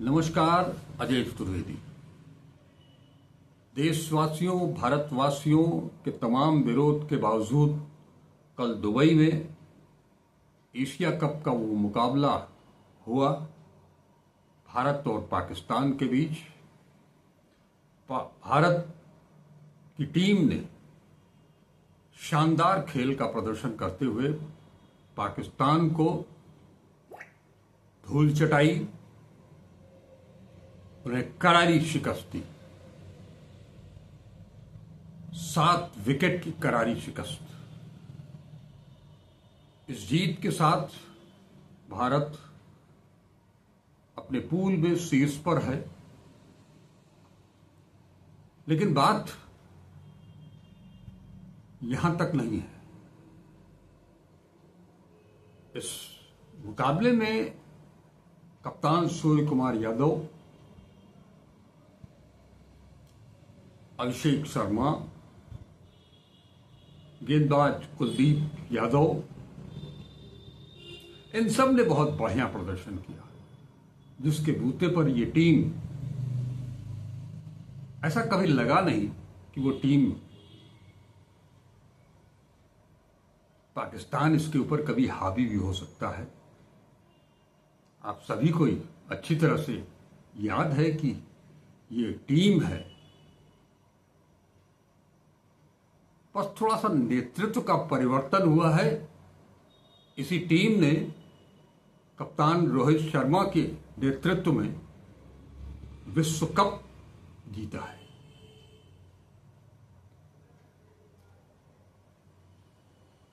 नमस्कार, अजय चतुर्वेदी। देशवासियों, भारतवासियों के तमाम विरोध के बावजूद कल दुबई में एशिया कप का वो मुकाबला हुआ भारत और पाकिस्तान के बीच। भारत की टीम ने शानदार खेल का प्रदर्शन करते हुए पाकिस्तान को धूल चटाई, उन्हें करारी शिकस्त दी। 7 विकेट की करारी शिकस्त। इस जीत के साथ भारत अपने पूल में शीर्ष पर है। लेकिन बात यहां तक नहीं है। इस मुकाबले में कप्तान सूर्य कुमार यादव, अभिषेक शर्मा, गेंदबाज कुलदीप यादव, इन सब ने बहुत बढ़िया प्रदर्शन किया, जिसके बूते पर ये टीम, ऐसा कभी लगा नहीं कि वो टीम पाकिस्तान इसके ऊपर कभी हावी भी हो सकता है। आप सभी को अच्छी तरह से याद है कि ये टीम है, बस थोड़ा सा नेतृत्व का परिवर्तन हुआ है। इसी टीम ने कप्तान रोहित शर्मा के नेतृत्व में विश्व कप जीता है।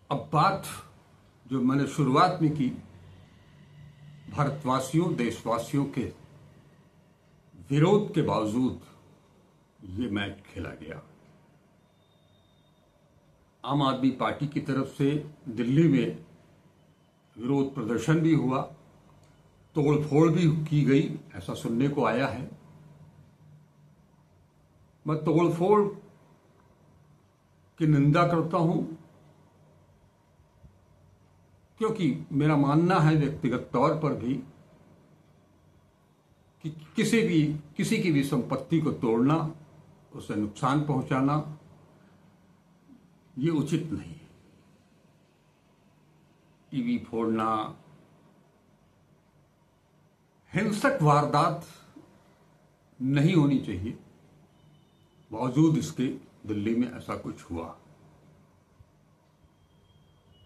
अब बात जो मैंने शुरुआत में की, भारतवासियों, देशवासियों के विरोध के बावजूद ये मैच खेला गया। आम आदमी पार्टी की तरफ से दिल्ली में विरोध प्रदर्शन भी हुआ, तोड़फोड़ भी की गई, ऐसा सुनने को आया है। मैं तोड़फोड़ की निंदा करता हूं, क्योंकि मेरा मानना है व्यक्तिगत तौर पर भी कि किसी की भी संपत्ति को तोड़ना, उसे नुकसान पहुंचाना, ये उचित नहीं है। टीवी फोड़ना, हिंसक वारदात नहीं होनी चाहिए। बावजूद इसके दिल्ली में ऐसा कुछ हुआ।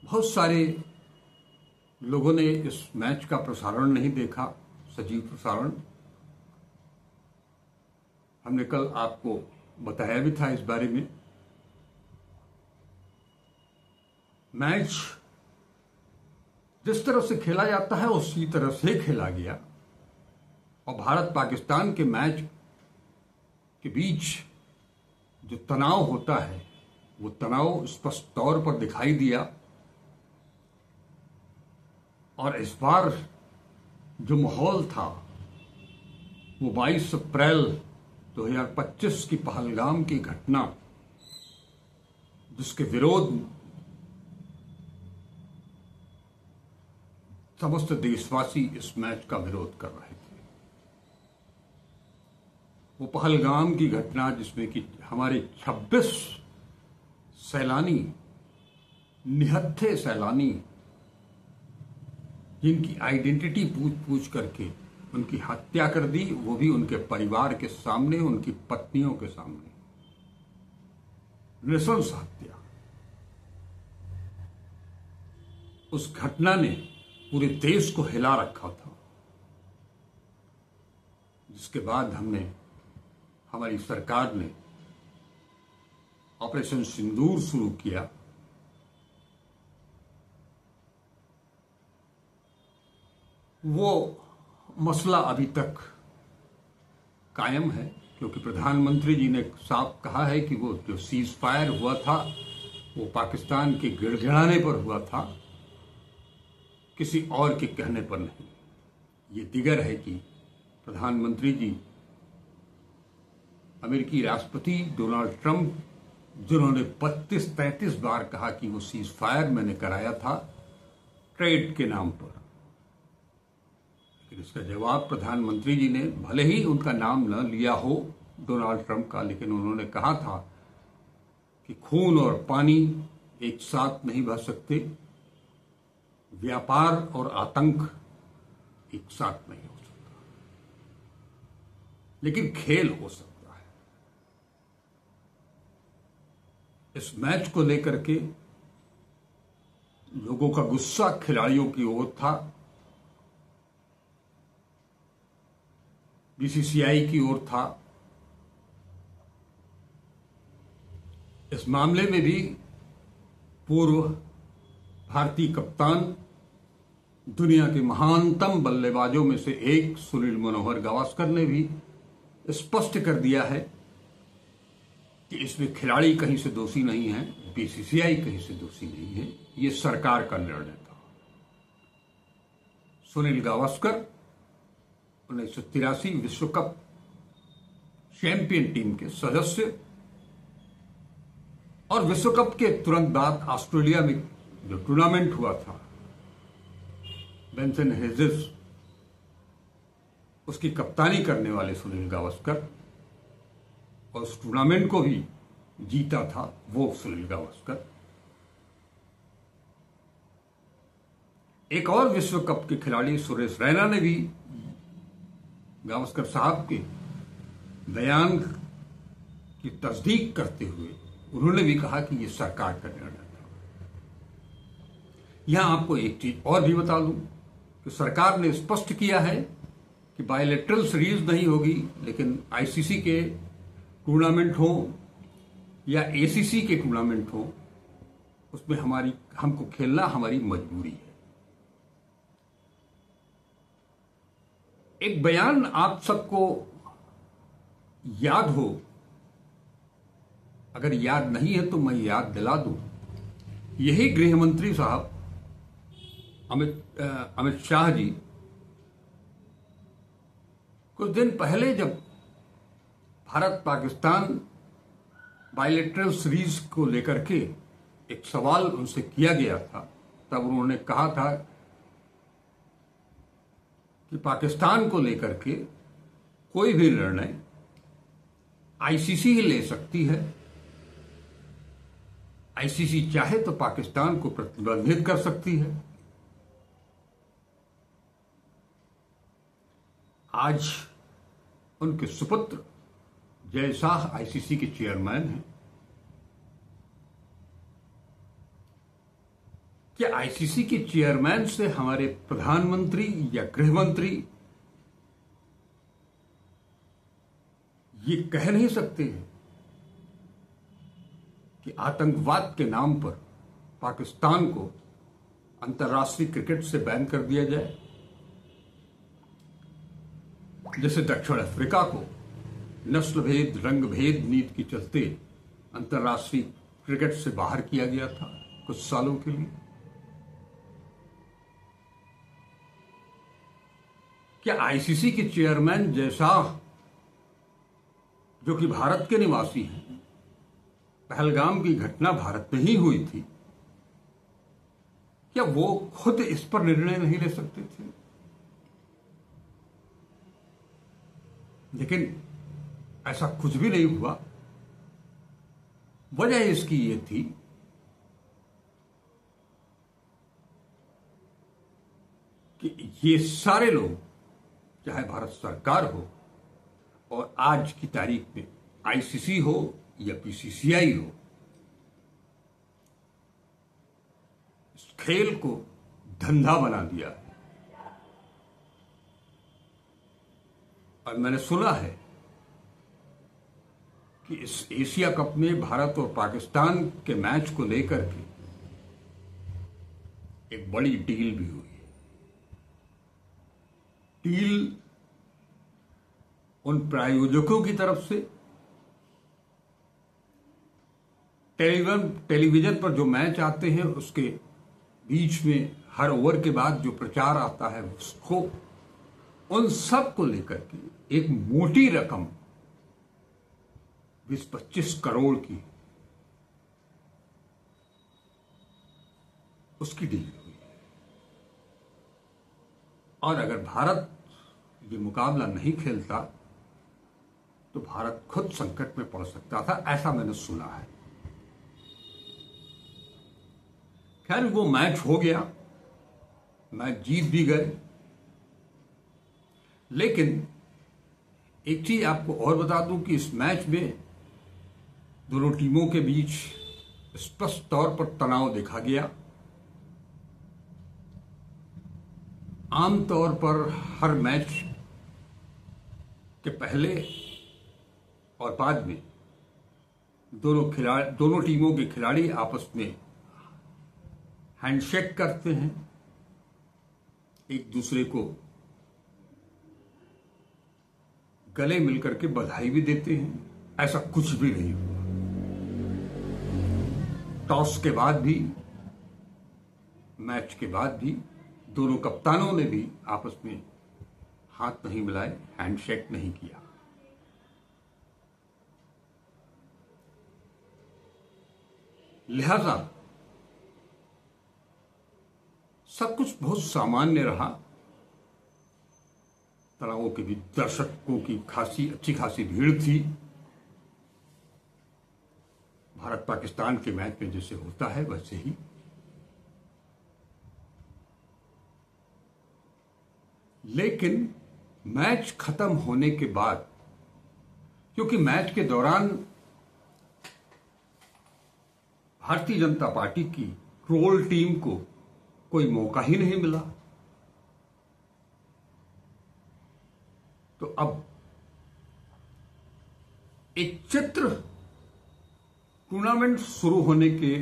बहुत सारे लोगों ने इस मैच का प्रसारण नहीं देखा, सजीव प्रसारण। हमने कल आपको बताया भी था इस बारे में। मैच जिस तरह से खेला जाता है उसी तरह से खेला गया, और भारत पाकिस्तान के मैच के बीच जो तनाव होता है, वो तनाव स्पष्ट तौर पर दिखाई दिया। और इस बार जो माहौल था वो 22 अप्रैल 2025 की पहलगाम की घटना, जिसके विरोध समस्त देशवासी इस मैच का विरोध कर रहे थे। वो पहलगाम की घटना जिसमें कि हमारे 26 सैलानी, निहत्थे सैलानी, जिनकी आइडेंटिटी पूछ करके उनकी हत्या कर दी, वो भी उनके परिवार के सामने, उनकी पत्नियों के सामने। नृशंस हत्या। उस घटना ने पूरे देश को हिला रखा था, जिसके बाद हमारी सरकार ने ऑपरेशन सिंदूर शुरू किया। वो मसला अभी तक कायम है, क्योंकि प्रधानमंत्री जी ने साफ कहा है कि वो जो सीज फायर हुआ था वो पाकिस्तान के गिड़गिड़ाने पर हुआ था, किसी और के कहने पर नहीं। ये दिगर है कि प्रधानमंत्री जी, अमेरिकी राष्ट्रपति डोनाल्ड ट्रंप, जिन्होंने 32-33 बार कहा कि वो सीज फायर मैंने कराया था ट्रेड के नाम पर, लेकिन इसका जवाब प्रधानमंत्री जी ने, भले ही उनका नाम न लिया हो डोनाल्ड ट्रंप का, लेकिन उन्होंने कहा था कि खून और पानी एक साथ नहीं बह सकते, व्यापार और आतंक एक साथ नहीं हो सकता, लेकिन खेल हो सकता है। इस मैच को लेकर के लोगों का गुस्सा खिलाड़ियों की ओर था, बीसीसीआई की ओर था। इस मामले में भी पूर्व भारतीय कप्तान, दुनिया के महानतम बल्लेबाजों में से एक सुनील मनोहर गावस्कर ने भी स्पष्ट कर दिया है कि इसमें खिलाड़ी कहीं से दोषी नहीं है, बीसीसीआई कहीं से दोषी नहीं है, ये सरकार का निर्णय था। सुनील गावस्कर 1983 विश्व कप चैंपियन टीम के सदस्य, और विश्व कप के तुरंत बाद ऑस्ट्रेलिया में जो टूर्नामेंट हुआ था बेंसन हेजेस, उसकी कप्तानी करने वाले सुनील गावस्कर, और उस टूर्नामेंट को भी जीता था वो सुनील गावस्कर। एक और विश्व कप के खिलाड़ी सुरेश रैना ने भी गावस्कर साहब के बयान की तस्दीक करते हुए उन्होंने भी कहा कि यह सरकार का निर्णय था। यहां आपको एक चीज और भी बता दूं कि सरकार ने स्पष्ट किया है कि बायलैटरल सीरीज नहीं होगी, लेकिन आईसीसी के टूर्नामेंट हो या एसीसी के टूर्नामेंट हो, उसमें हमको खेलना हमारी मजबूरी है। एक बयान आप सबको याद हो, अगर याद नहीं है तो मैं याद दिला दूं। यही गृह मंत्री साहब अमित शाह जी कुछ दिन पहले जब भारत पाकिस्तान बायलैटरल सीरीज को लेकर के एक सवाल उनसे किया गया था, तब उन्होंने कहा था कि पाकिस्तान को लेकर के कोई भी निर्णय आईसीसी ही ले सकती है। आईसीसी चाहे तो पाकिस्तान को प्रतिबंधित कर सकती है। आज उनके सुपुत्र जय शाह आईसीसी के चेयरमैन हैं। क्या आईसीसी के चेयरमैन से हमारे प्रधानमंत्री या गृह मंत्री ये कह नहीं सकते हैं कि आतंकवाद के नाम पर पाकिस्तान को अंतर्राष्ट्रीय क्रिकेट से बैन कर दिया जाए, जैसे दक्षिण अफ्रीका को नस्ल भेद रंग भेद नीति के चलते अंतर्राष्ट्रीय क्रिकेट से बाहर किया गया था कुछ सालों के लिए। क्या आईसीसी के चेयरमैन जय शाह, जो कि भारत के निवासी हैं, पहलगाम की घटना भारत में ही हुई थी, क्या वो खुद इस पर निर्णय नहीं ले सकते थे? लेकिन ऐसा कुछ भी नहीं हुआ। वजह इसकी ये थी कि ये सारे लोग, चाहे भारत सरकार हो और आज की तारीख में आईसीसी हो या बीसीसीआई हो, इस खेल को धंधा बना दिया है। और मैंने सुना है कि इस एशिया कप में भारत और पाकिस्तान के मैच को लेकर के एक बड़ी डील भी हुई है। डील उन प्रायोजकों की तरफ से, टेलीविजन पर जो मैच आते हैं उसके बीच में हर ओवर के बाद जो प्रचार आता है उसको, उन सब को लेकर के एक मोटी रकम 20-25 करोड़ की उसकी डील हुई है। और अगर भारत ये मुकाबला नहीं खेलता तो भारत खुद संकट में पड़ सकता था, ऐसा मैंने सुना है। खैर वो मैच हो गया, मैच जीत भी गए। लेकिन एक चीज आपको और बता दूं कि इस मैच में दोनों टीमों के बीच स्पष्ट तौर पर तनाव देखा गया। आमतौर पर हर मैच के पहले और बाद में दोनों टीमों के खिलाड़ी आपस में हैंडशेक करते हैं, एक दूसरे को गले मिलकर के बधाई भी देते हैं। ऐसा कुछ भी नहीं हुआ। टॉस के बाद भी, मैच के बाद भी दोनों कप्तानों ने भी आपस में हाथ नहीं मिलाए, हैंडशेक नहीं किया। लिहाजा सब कुछ बहुत सामान्य रहा। तनावों के भी दर्शकों की अच्छी खासी भीड़ थी। भारत पाकिस्तान के मैच में जैसे होता है वैसे ही। लेकिन मैच खत्म होने के बाद, क्योंकि मैच के दौरान भारतीय जनता पार्टी की ट्रोल टीम को कोई मौका ही नहीं मिला, तो अब एक चित्र टूर्नामेंट शुरू होने के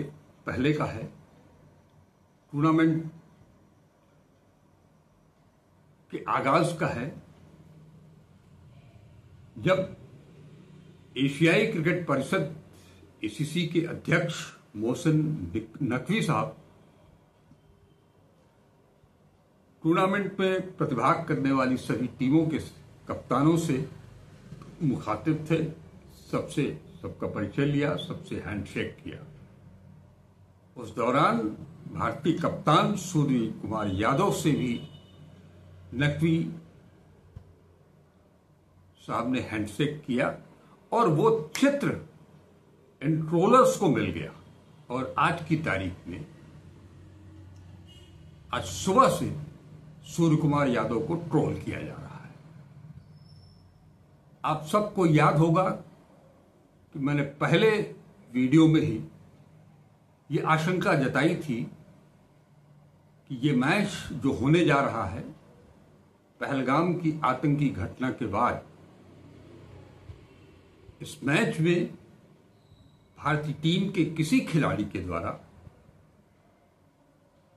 पहले का है। टूर्नामेंट के आगाज का है, जब एशियाई क्रिकेट परिषद एसीसी के अध्यक्ष मोहसिन नकवी साहब टूर्नामेंट में प्रतिभाग करने वाली सभी टीमों के कप्तानों से मुखातिब थे। सबका परिचय लिया, सबसे हैंडशेक किया। उस दौरान भारतीय कप्तान सूर्य कुमार यादव से भी नकवी साहब ने हैंडशेक किया और वो चित्र इन ट्रोलर्स को मिल गया। और आज की तारीख में, आज सुबह से सूर्य कुमार यादव को ट्रोल किया जा रहा है। आप सबको याद होगा कि मैंने पहले वीडियो में ही ये आशंका जताई थी कि ये मैच जो होने जा रहा है, पहलगाम की आतंकी घटना के बाद इस मैच में भारतीय टीम के किसी खिलाड़ी के द्वारा,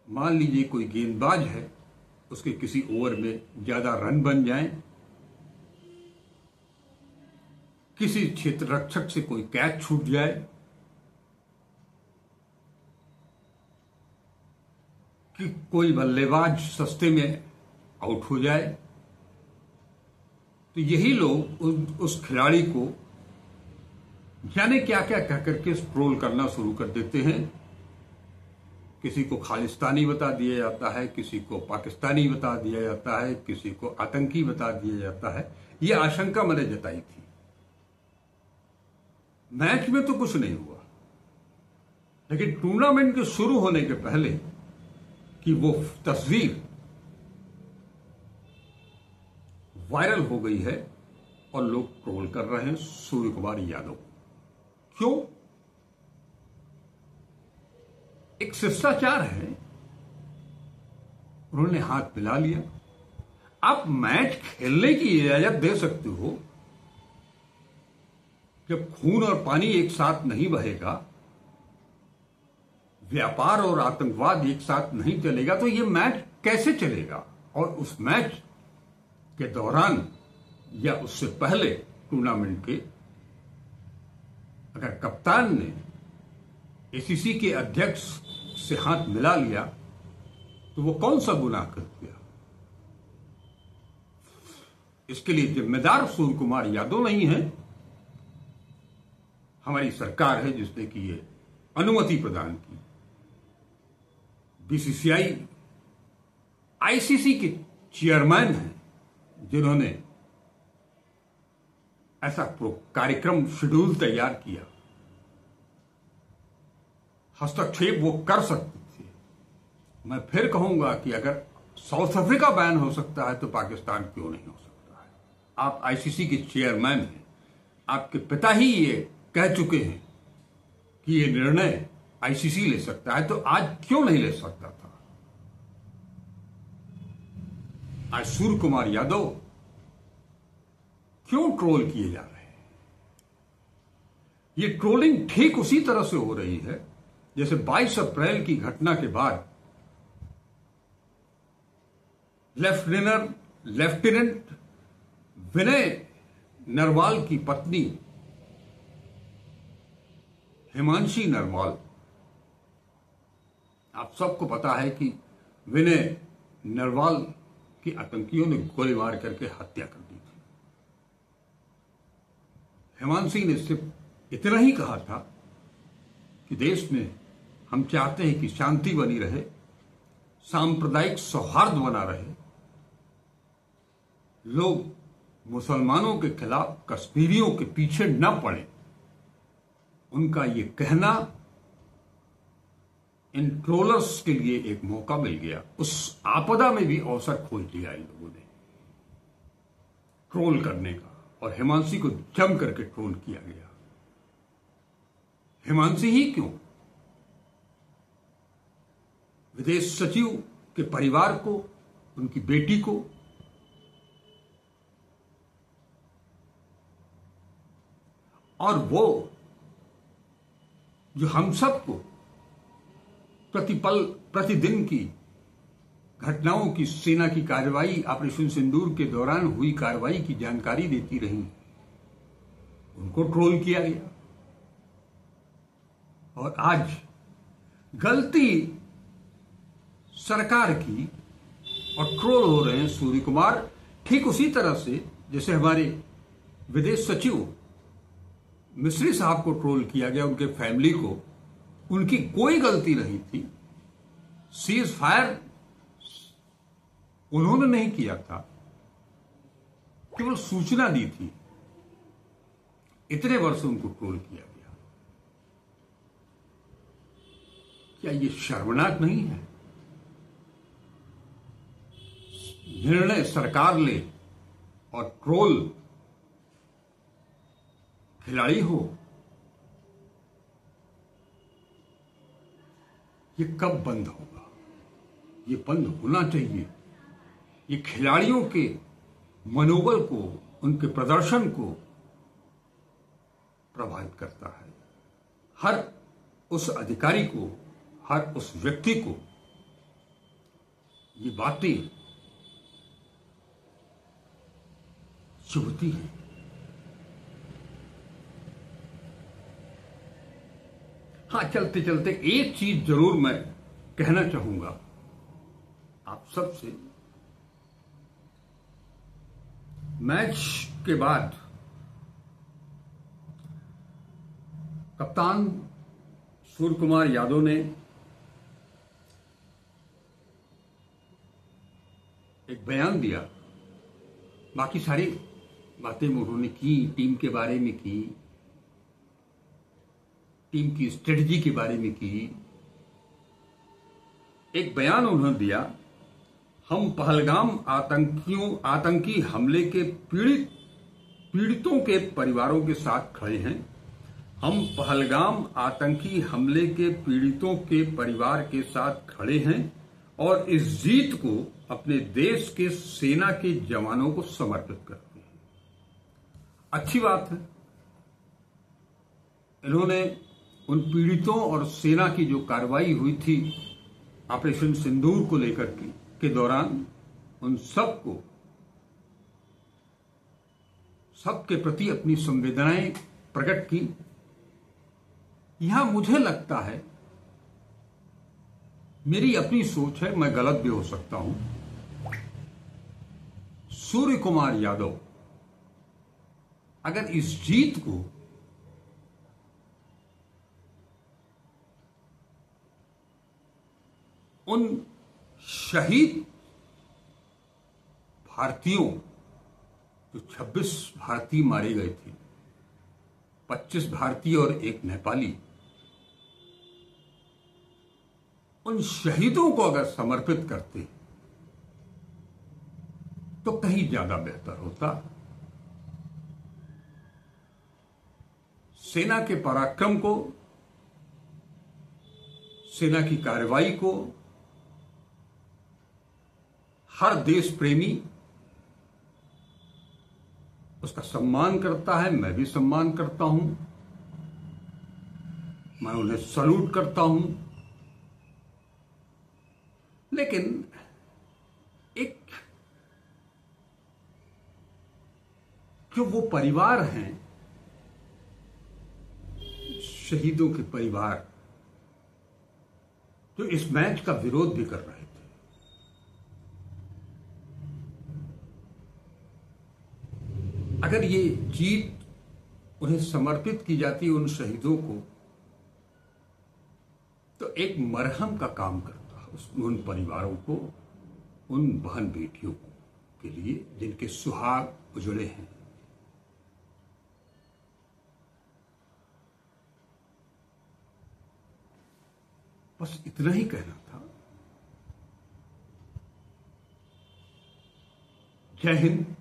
मान लीजिए कोई गेंदबाज है, उसके किसी ओवर में ज्यादा रन बन जाएं, किसी क्षेत्र रक्षक से कोई कैच छूट जाए, कि कोई बल्लेबाज सस्ते में आउट हो जाए, तो यही लोग उस खिलाड़ी को जाने क्या क्या कह करके ट्रोल करना शुरू कर देते हैं। किसी को खालिस्तानी बता दिया जाता है, किसी को पाकिस्तानी बता दिया जाता है, किसी को आतंकी बता दिया जाता है। यह आशंका मैंने जताई थी। मैच में तो कुछ नहीं हुआ, लेकिन टूर्नामेंट के शुरू होने के पहले की वो तस्वीर वायरल हो गई है और लोग ट्रोल कर रहे हैं सूर्य कुमार यादव। क्यों? एक शिष्टाचार है, उन्होंने हाथ मिला लिया। आप मैच खेलने की इजाजत दे सकते हो, जब खून और पानी एक साथ नहीं बहेगा, व्यापार और आतंकवाद एक साथ नहीं चलेगा, तो यह मैच कैसे चलेगा? और उस मैच के दौरान या उससे पहले टूर्नामेंट के अगर कप्तान ने एसीसी के अध्यक्ष से हाथ मिला लिया तो वो कौन सा गुनाह कर दिया? इसके लिए जिम्मेदार सूर्य कुमार यादव नहीं है, हमारी सरकार है जिसने की ये अनुमति प्रदान की। बीसीसीआई आईसीसी के चेयरमैन हैं जिन्होंने ऐसा कार्यक्रम शेड्यूल तैयार किया, हस्तक्षेप वो कर सकते थे। मैं फिर कहूंगा कि अगर साउथ अफ्रीका बैन हो सकता है तो पाकिस्तान क्यों नहीं हो सकता है। आप आईसीसी के चेयरमैन हैं, आपके पिता ही ये कह चुके हैं कि ये निर्णय आईसीसी ले सकता है, तो आज क्यों नहीं ले सकता था। आज सूर्य कुमार यादव क्यों ट्रोल किए जा रहे हैं। ये ट्रोलिंग ठीक उसी तरह से हो रही है जैसे 22 अप्रैल की घटना के बाद लेफ्टिनेंट विनय नरवाल की पत्नी हिमांशी नरवाल, आप सबको पता है कि विनय नरवाल की आतंकियों ने गोलीबार करके हत्या कर दी थी। हिमांशी ने सिर्फ इतना ही कहा था कि देश में हम चाहते हैं कि शांति बनी रहे, सांप्रदायिक सौहार्द बना रहे, लोग मुसलमानों के खिलाफ कश्मीरियों के पीछे न पड़े। उनका ये कहना इन ट्रोलर्स के लिए एक मौका मिल गया। उस आपदा में भी अवसर खोज लिया इन लोगों ने ट्रोल करने का, और हिमांशी को जम करके ट्रोल किया गया। हिमांशी ही क्यों, विदेश सचिव के परिवार को, उनकी बेटी को और वो जो हम सबको प्रतिपल प्रतिदिन की घटनाओं की, सेना की कार्रवाई, ऑपरेशन सिंदूर के दौरान हुई कार्रवाई की जानकारी देती रही, उनको ट्रोल किया गया। और आज गलती सरकार की और ट्रोल हो रहे हैं सूर्य कुमार, ठीक उसी तरह से जैसे हमारे विदेश सचिव मिस्री साहब को ट्रोल किया गया, उनके फैमिली को। उनकी कोई गलती नहीं थी, सीज फायर उन्होंने नहीं किया था, केवल सूचना दी थी। इतने वर्ष उनको ट्रोल किया गया। क्या ये शर्मनाक नहीं है? निर्णय सरकार ले और ट्रोल खिलाड़ी हो, ये कब बंद होगा? ये बंद होना चाहिए। ये खिलाड़ियों के मनोबल को, उनके प्रदर्शन को प्रभावित करता है। हर उस अधिकारी को, हर उस व्यक्ति को ये बातें चुभती हैं। हाँ, चलते चलते एक चीज जरूर मैं कहना चाहूंगा आप सबसे। मैच के बाद कप्तान सूर्य कुमार यादव ने एक बयान दिया। बाकी सारी बातें उन्होंने की, टीम के बारे में की, टीम की स्ट्रेटजी के बारे में की। एक बयान उन्होंने दिया, हम पहलगाम आतंकी हमले के पीड़ितों के परिवारों के साथ खड़े हैं। हम पहलगाम आतंकी हमले के पीड़ितों के परिवार के साथ खड़े हैं और इस जीत को अपने देश के सेना के जवानों को समर्पित करते हैं। अच्छी बात है। इन्होंने उन पीड़ितों और सेना की जो कार्रवाई हुई थी ऑपरेशन सिंदूर को लेकर के दौरान, उन सबके प्रति अपनी संवेदनाएं प्रकट की। यहां मुझे लगता है, मेरी अपनी सोच है, मैं गलत भी हो सकता हूं, सूर्य कुमार यादव अगर इस जीत को उन शहीद भारतीयों जो 26 भारतीय मारे गए थे, 25 भारतीय और एक नेपाली, उन शहीदों को अगर समर्पित करते तो कहीं ज्यादा बेहतर होता। सेना के पराक्रम को, सेना की कार्रवाई को हर देश प्रेमी उसका सम्मान करता है। मैं भी सम्मान करता हूं, मैं उन्हें सल्यूट करता हूं। लेकिन एक जो वो परिवार हैं, शहीदों के परिवार, जो इस मैच का विरोध भी कर रहे थे, अगर ये जीत उन्हें समर्पित की जाती उन शहीदों को, तो एक मरहम का काम करता उन परिवारों को, उन बहन बेटियों के लिए जिनके सुहाग उजड़े हैं। बस इतना ही कहना था। जय हिंद।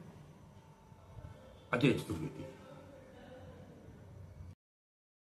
अजय चतुर्वेदी।